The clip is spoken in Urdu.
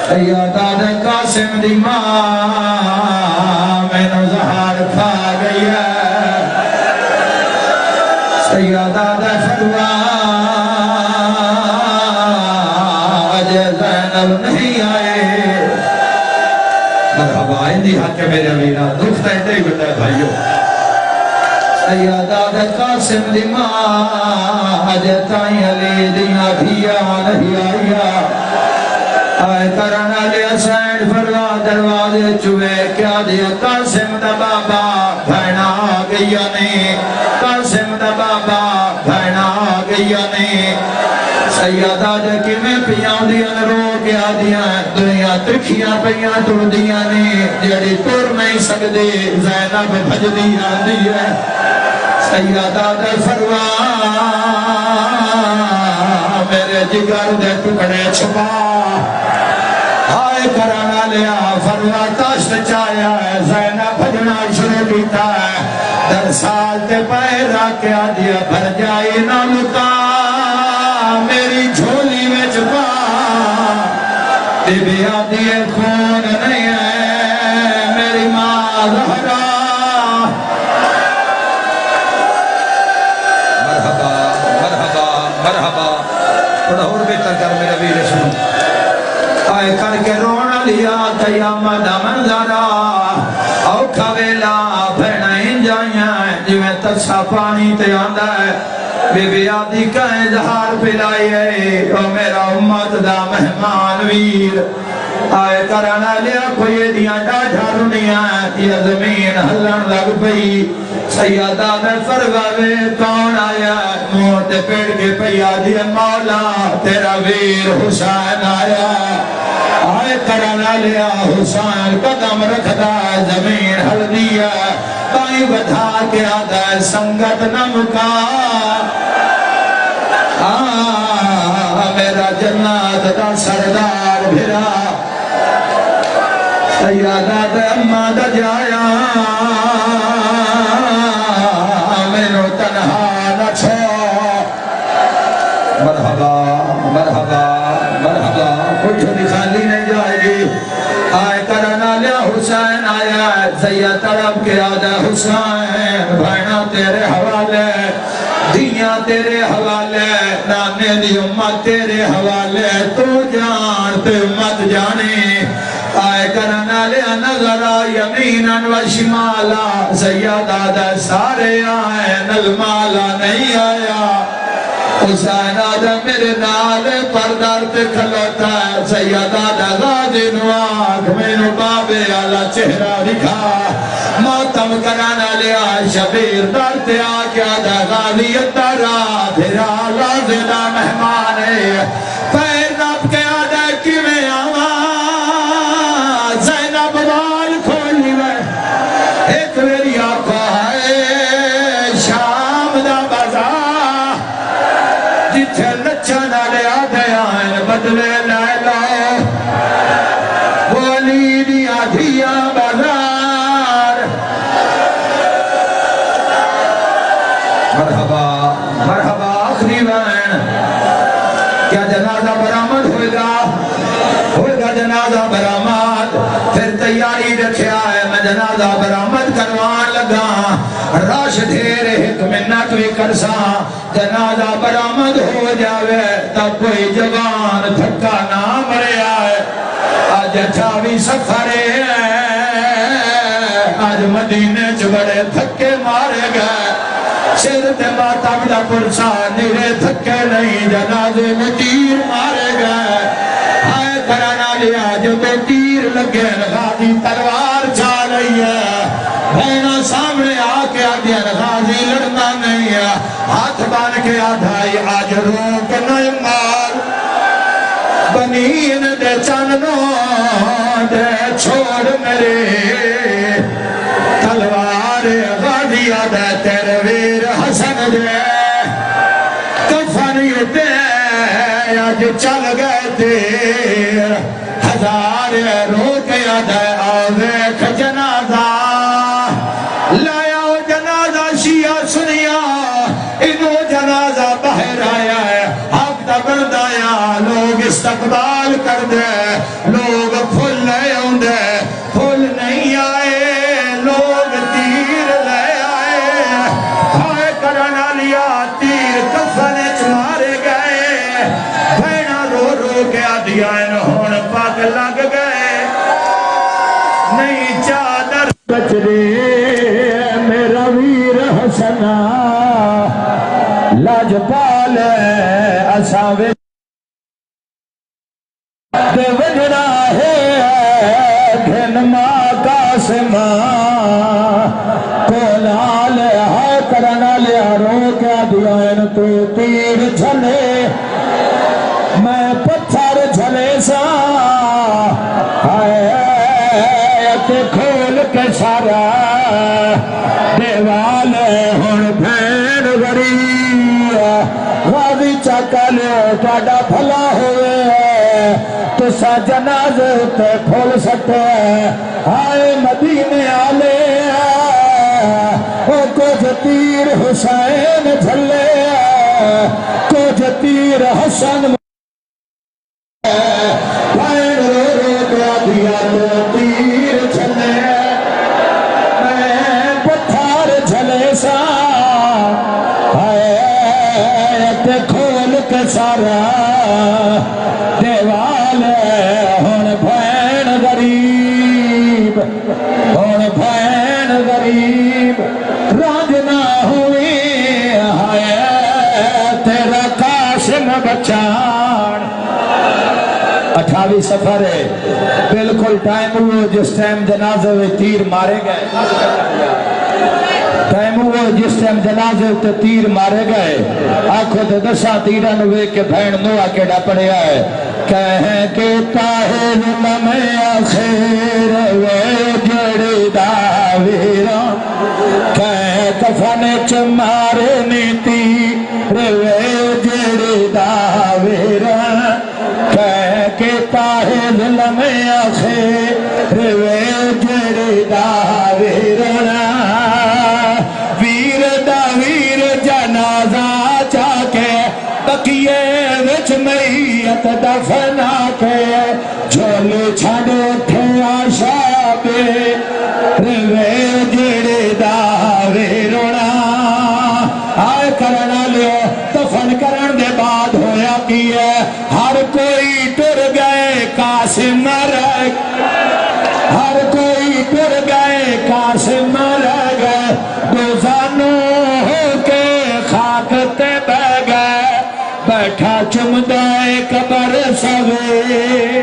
سیدہ قاسم دی ماں میں نو زہار کھا گئی ہے سیدہ فتوہ آج زینب نہیں آئے مرحبا اندی حق میرے میرا دکھتا ہے دے بتا ہے بھائیو سیدہ قاسم دی ماں آج تائیں علی دیاں دھیا نہیں آئیا آئے کرنا لیا سینڈ فروا دروازے چوے کیا دیا قاسم دا بابا بھینا گیا نہیں قاسم دا بابا بھینا گیا نہیں سیدہ جکی میں پیاں دیا رو کیا دیا دنیا ترکیاں پیاں ٹوڑ دیا نہیں جڑی ٹور نہیں سکتے زینب بھج دیا دیا سیدہ دا فروا میرے جگر دے ٹکڑے چھپا آئے کرانا لیا فروا تاشت چایا ہے زینب بھجنا شروع کیتا ہے در سال تے پیرا کیا دیا بھر جائی نہ لکا میری جھولی میں چھپا بی بی آدھی خون نہیں ہے میری ماں زہرا مرحبا مرحبا مرحبا تھوڑا اور بہتر کر میرا ویر سنو آئے کر کے رونا لیا قیامت منظرہ اوکھا ویلا بھینائیں جائیاں جویں تچھا پانی تے آندہ ہے بی بی آدھی کا اظہار پلائی ہے او میرا امت دا مہمان ویر آئے کرانا لیا کوئی دیاں ڈاڑھا رنیاں یہ زمین ہلن لگ پئی سیدہ میں فرغاوے کون آیا موت پیڑ کے پیا دیا مولا تیرا ویر حسین آیا آئے کرانا لیا حسین قدم رکھتا زمین ہل دیا بائیں بٹھا کے آدھا سنگت نمکا میرا جنات دا سردار بھرا سیدہ دا اممہ دا جایا مینو تنہا نہ چھو مرحبا مرحبا مرحبا کچھ خالی نہیں جائے گی آئے کرنا لیا حسین آیا سید طرف کے آدھا حسین بھائنا تیرے حوالے دیاں تیرے حوالے نانے دی امت تیرے حوالے تو جان تے امت جانے آئے کرنا لیا نظرہ یمیناً و شمالا سیدہ دا سارے آئے نلمالا نہیں آیا حسین آدھا میرے نال پردار تے کھلوتا ہے سیدہ دا غازی نواق میں نو بابے آلہ چہرہ دکھا موتم کرانا لیا شبیر در تے آکے آدھا غازی اترا پھرا لازدہ مہمانے پیر نب کے آدھا کی میں آواز زینب بال کھولی میں ایک میری آقا ہے شام دا بازار جتھے نچنا لے آدھے آئین بدلے لے لو ولی دیا دھیا بازار مرحبا مرحبا آخری وین کیا جنازہ برآمد ہوئے گا جنازہ برآمد پھر تیاری رکھیا ہے میں جنازہ برآمد کروان لگا راش دھیرے ایک منت بھی کرسا جنازہ برآمد ہو جاوے تب کوئی جوان تھکا نہ مرے آئے آج اچھاوی سفرے آج مدینے چبڑے تھکے مارے گئے سر تے ماتم دا پرسا نیرے تھکے نہیں جنازے میں تیر مارے گئے آئے کرانا لیا جو تو تیر لگے غازی تلوار چا رہی ہے بھینا سامنے آکے آدھیا غازی لڑنا نہیں ہے ہاتھ بان کے آدھائی آج روک نہیں مار بنین دے چاننوں دے چھوڑ میرے تلوار غازی آدھا تیرے ویر حسن دے کفن یوتے آج چل گئے دیر ہزار رو کے آدھا آویک جنازہ لایا جنازہ شیعہ سنیا انہوں جنازہ باہر آیا ہے حق دا بردایا لوگ اس استقبال کر دے لوگ پھول لے آندے پھول نہیں آئے لوگ تیر لے آئے ہائے کرنا لیا تیر کفن مارے گئے بھینا رو رو کے آدھیائن ہون پاک لگ گئے نہیں چادر بچری میرا ویر حسنا لاجپال اساوے دے وجڑا ہے گھن ماں قاسمہ کولال ہے کرنا لیا رو کیا دیائن تو تیر جھلے میں پتھر جھلے سا تے کھول کے سارا دیوال ہون بھین غری غازی چاکلے تھوڑا بھلا ہوئے تو سا جنازے تے کھول سکتے آئے مدینے آلے کچھ تیر حسین جھلے کچھ تیر حسن بھین رو رو کیا دیا تو تیر جھلے میں پتھر جھلے سا تے کھول کے سارا دیوال ہون بھین غریب ہون بھین غریب رنج نہ ہوئی ہائے تیرا قاسم بچان 28 سفر ہے بالکل ٹائم ہوئے جس ٹائم جنازے میں تیر مارے گئے ٹائم ہوئے جس ٹائم جنازے تے تیر مارے گئے آنکھوں تے دسا تیران ہوئے کہ بھین نوہ کے ڈپڑے آئے کہیں کہ طاہر نمیں آخیر وے جڑی داویران کہیں کفن چمارے نیتی وے جڑی داویران کہیں کہ طاہر نمیں آخیر وے جڑی داویران ویر جنازہ چاکے بقیے وچ میت دفنا کے جھول چھڑ اٹھے آشابے روے جڑے داوے رونا آئے کرنا لیو دفن کرن دے بعد ہویا کیے ہر کوئی ٹر گئے قاسم رہ ہر کوئی ٹر گئے قاسم رہ گئے دوزانوں ہو کے خاک تے بہ گئے بیٹھا چمدائے قبر سوے